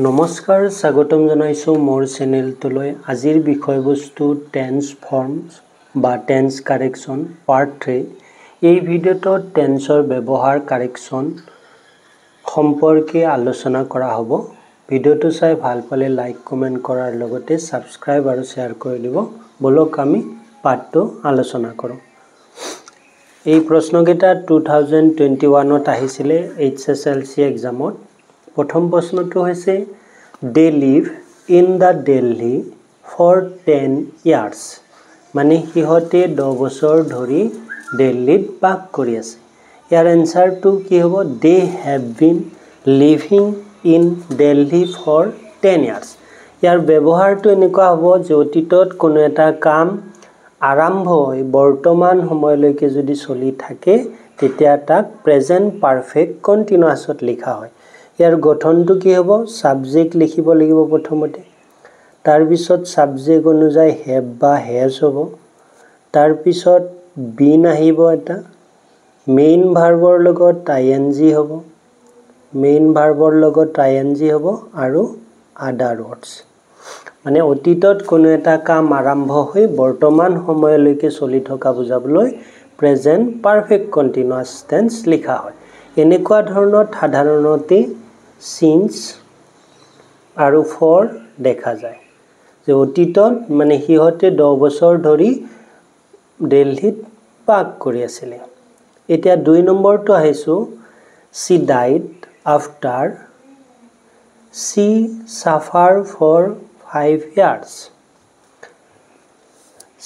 নমস্কাৰ স্বাগতম জনাইছো মোৰ চেনেলটোলৈ আজিৰ বিষয়বস্তু টেন্স ফৰ্মছ বা টেন্স কাৰেকশ্যন পাৰ্ট 3 এই ভিডিওটো টেন্সৰ ব্যৱহাৰ কাৰেকশ্যন সম্পৰ্কে আলোচনা কৰা হ'ব ভিডিওটো চাই ভাল পালে লাইক কমেন্ট কৰাৰ লগতে সাবস্ক্ৰাইব আৰু শেয়াৰ কৰি দিব বলক আমি পাঠটো আলোচনা কৰোঁ এই প্ৰশ্নকেইটা 2021 ত আহিছিলে HSLC এক্সামত প্ৰথম প্ৰশ্নটো হৈছে they live in the Delhi for 10 years মানে হিহতে 10 বছৰ ধৰি দিল্লীত বাস কৰি আছে ইয়াৰ আনসাৰটো কি হ'ব they have been living in Delhi for 10 years ইয়াৰ ব্যৱহাৰটো এনেকুৱা হ'ব যে অতীতত কোনো এটা কাম আৰম্ভ হৈ বৰ্তমান সময়লৈকে যদি চলি থাকে তেতিয়া তাক প্ৰেজেন্ট পাৰফেক্ট কন্টিনিউয়াছত লিখা হয় ইয়াৰ গঠনটো কি হ'ব সাবজেক্ট লিখিব লাগিব প্ৰথমতে তাৰ পিছত সাবজেক্ট অনুযায়ী have বা has হ'ব তাৰ পিছত been আহিব এটা মেইন ভাৰ্বৰ লগত ing হ'ব মেইন ভাৰ্বৰ লগত ing হ'ব আৰু other words মানে অতীতত কোনো এটা কাম আৰম্ভ হৈ বৰ্তমান সময়লৈকে চলি থকা বুজাবলৈ প্ৰেজেন্ট পাৰফেক্ট কন্টিনিউয়াছ টেন্স লিখা হয় এনেকুৱা ধৰণৰ সাধাৰণতে since আৰু for দেখা যায় যে অতীতত মানে হিহতে 10 বছৰ ধৰি দিল্লীত বাস কৰি আছিল এতিয়া 2 নম্বৰটো আহিছো she died after she suffered for 5 years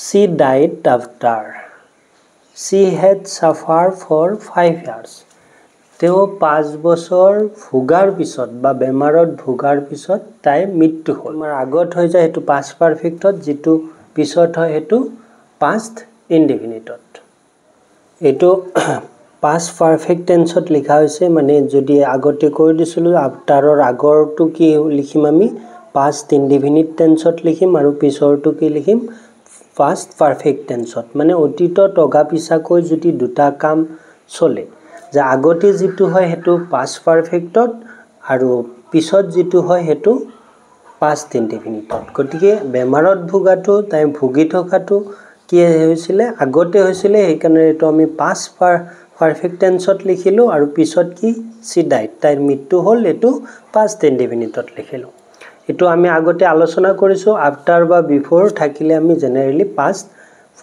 she died after she had suffered for 5 years তেও 5 বছৰ ভোগাৰ পিছত বা বেমাৰত ভোগাৰ পিছত তাই মৃত্যু হ'ল আমাৰ আগত হৈ যায় হেতু past perfectত যেটো পিছত হয় হেতু past indefiniteত এটো past perfect tenseত লিখা হৈছে মানে যদি আগতে কৈ দিছিলো আফটাৰৰ আগৰটো কি লিখিম আমি past indefinite tenseত লিখিম আৰু পিছৰটো কি লিখিম past perfect tenseত মানে অতীতত অগা পিছাকৈ যদি দুটা কাম চলে যে আগতে যেটো হয় হেতু past perfectত আৰু পিছত যেটো হয় হেতু past indefiniteত গটিকে বেমাৰত ভোগাটো তাই ভুগি থকাটো কি হৈছিলে আগতে হৈছিলে সেইকাৰণে এটো আমি past perfect tenseত লিখিলো আৰু পিছত কি she died তাইৰ মৃত্যু হ'ল এটো past indefiniteত লিখিলো এটো আমি আগতে আলোচনা কৰিছো after বা before থাকিলে আমি জেনাৰেলি past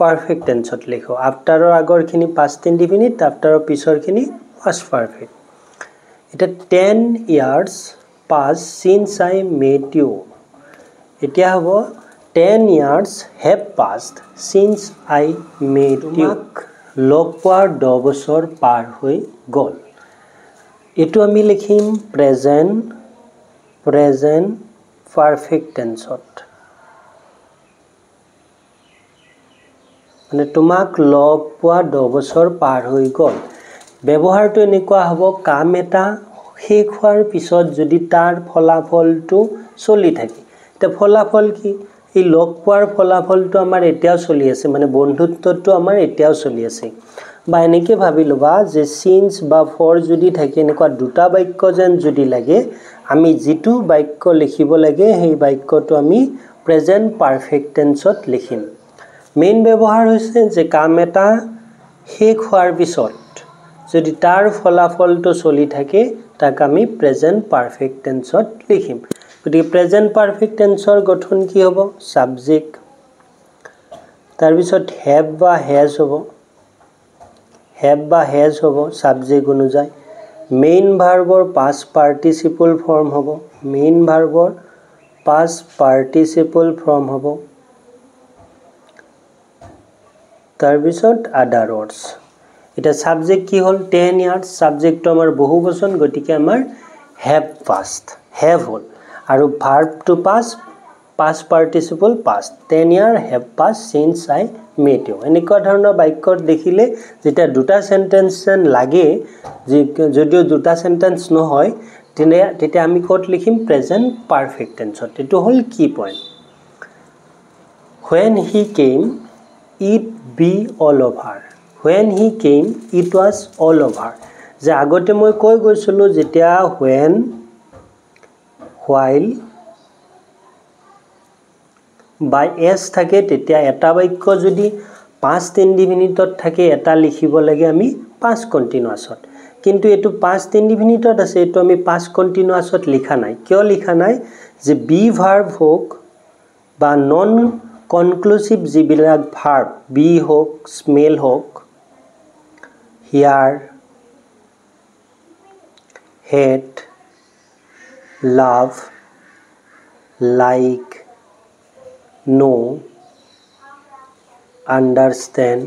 perfect tenseত লিখো afterৰ আগৰখিনি past indefinite afterৰ পিছৰখিনি past perfect এটা 10 years passed since I met you এতিয়া হ'ব 10 years have passed since I met you লগ পোৱাৰ 10 বছৰ পাৰ হৈ গল এটো আমি লিখিম present perfect tenseত মানে তোমাক লগ পোৱা 10 বছৰ পাৰ হৈ গল ব্যৱহাৰটো এনেকুৱা হ'ব কাম এটা শেষ হোৱাৰ পিছত যদি তাৰ ফলাফলটো চলি থাকে তে ফলাফল কি এই লগ পোৱাৰ ফলাফলটো আমাৰ এতিয়াও চলি আছে মানে বন্ধুত্বটো আমাৰ এতিয়াও চলি আছে বা এনেকে ভাবি লবা যে since বা for যদি থাকে এনেকুৱা দুটা বাক্য যেন যদি লাগে আমি যেটো বাক্য লিখিব লাগে সেই বাক্যটো আমি প্ৰেজেন্ট পাৰফেক্ট টেন্সত লিখিম মেইন ব্যৱহাৰ হৈছে যে কাম এটা শেষ হোৱাৰ পিছত যদি তাৰ ফলাফলটো চলি থাকে তাক আমি প্ৰেজেন্ট পাৰফেক্ট টেন্সত লিখিম গতি প্ৰেজেন্ট পাৰফেক্ট টেন্সৰ গঠন কি হ'ব সাবজেক্ট তাৰ পিছত have বা has হ'ব সাবজেক্ট অনুযায়ী মেইন ভাৰ্বৰ past participle form হ'ব মেইন ভাৰ্বৰ past participle form হ'ব তাৰ পিছত other words এটা সাবজেক্ট কি হল 10 years সাবজেক্টটো আমাৰ বহুবচন গটিকে আমাৰ have হল আৰু verb to past participle past 10 year have passed since I met you এনেকুৱা ধৰণৰ বাক্যত দেখিলে যেটা দুটা সেন্টেন্স লাগে যদিও দুটা সেন্টেন্স নহয় তেতিয়া আমি কত লিখিম প্ৰেজেন্ট পাৰফেক্ট টেন্সত এটো হল কি point when he came it be all over when he came it was all over যে আগতে মই কৈ গৈছিলো যেতিয়া while বা s থাকে তেতিয়া এটা বাক্য যদি past indefinite থাকে এটা লিখিব লাগে আমি past continuousত কিন্তু এটো past indefinite আছে এটো আমি past continuousত লিখা নাই কিয় লিখা নাই যে be verb হোক বা non conclusive যিবিলাক verb be হোক smell হোক hear hate love like know understand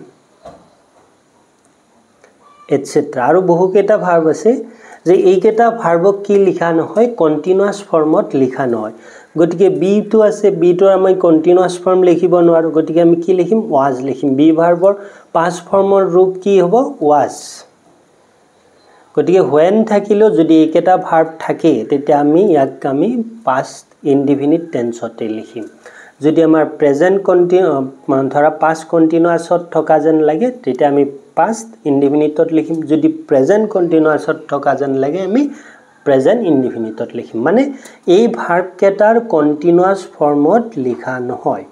etc আৰু বহুকেটা ভার্ব আছে যে এইকেটা ভার্বক কি লিখা নহয় কন্টিনিউয়াস ফর্মত লিখা নহয় গটিকে বি টু আছে বি টু আমি কন্টিনিউয়াস ফর্ম লিখিব নোৱাৰো গটিকে আমি কি লিখিম was লিখিম বি ভাৰ্বৰ past ফৰ্মৰ ৰূপ কি হ'ব was গটিকে when থাকিলো যদি এইকেটা ভার্ব থাকে তেতিয়া আমি ইয়াক আমি past indefinite tenseতে লিখিম যদি আমাৰ প্ৰেজেন্ট কন্টিনিউয়াস ধৰা past কন্টিনিউয়াসত থকা যেন লাগে তেতিয়া আমি past indefiniteত লিখিম যদি প্ৰেজেন্ট কন্টিনিউয়াসত থকা যেন লাগে আমি প্ৰেজেন্ট ইনডিফিনিটত লিখিম মানে এই ভাৰ্ব কেটাৰ কন্টিনিউয়াস ফৰ্মত লিখা নহয়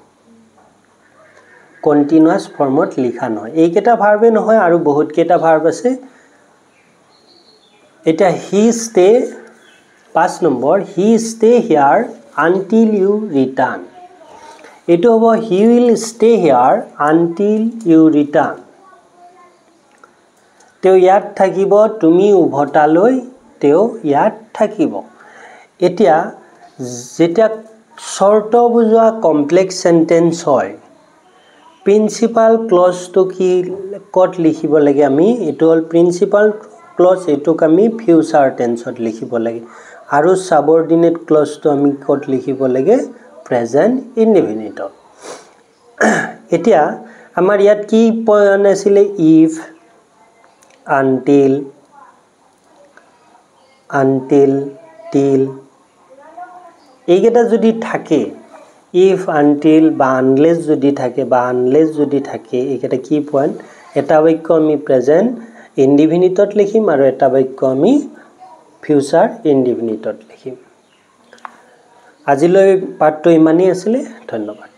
কন্টিনিউয়াস ফৰ্মত লিখা নহয় এই কেটা ভাৰ্বে নহয় আৰু বহুত কেটা ভাৰ্ব আছে এটা he stay 5 number he stay here until you return এটো হ'ব he will stay here until you return তেও ইয়াত থাকিব তুমি উভতালৈ তেও ইয়াত থাকিব এতিয়া যেটা শর্ত বুজোৱা কমপ্লেক্স সেন্টেন্স হয় প্রিন্সিপাল ক্লজ তো কি কত লিখিব লাগে আমি এটো হল প্রিন্সিপাল ক্লজ এটোক আমি ফিউচার টেন্সত লিখিব লাগে আৰু সাবঅৰ্ডিনেট ক্লজ তো আমি কত লিখিব লাগে প্ৰেজেন্ট ইনডিফিনিট এতিয়া আমাৰ ইয়াত কি পয়েন আছিল if until till এইকেটা যদি থাকে if until বা unless যদি থাকে বা unless যদি থাকে এইকেটা কি পয়েন্ট এটা বাক্য আমি প্রেজেন্ট ইনডিফিনিটত লিখিম আৰু এটা বাক্য আমি ফিউচাৰ ইনডিফিনিটত লিখিম আজিলৈ পাঠটো ইমানেই আছিল ধন্যবাদ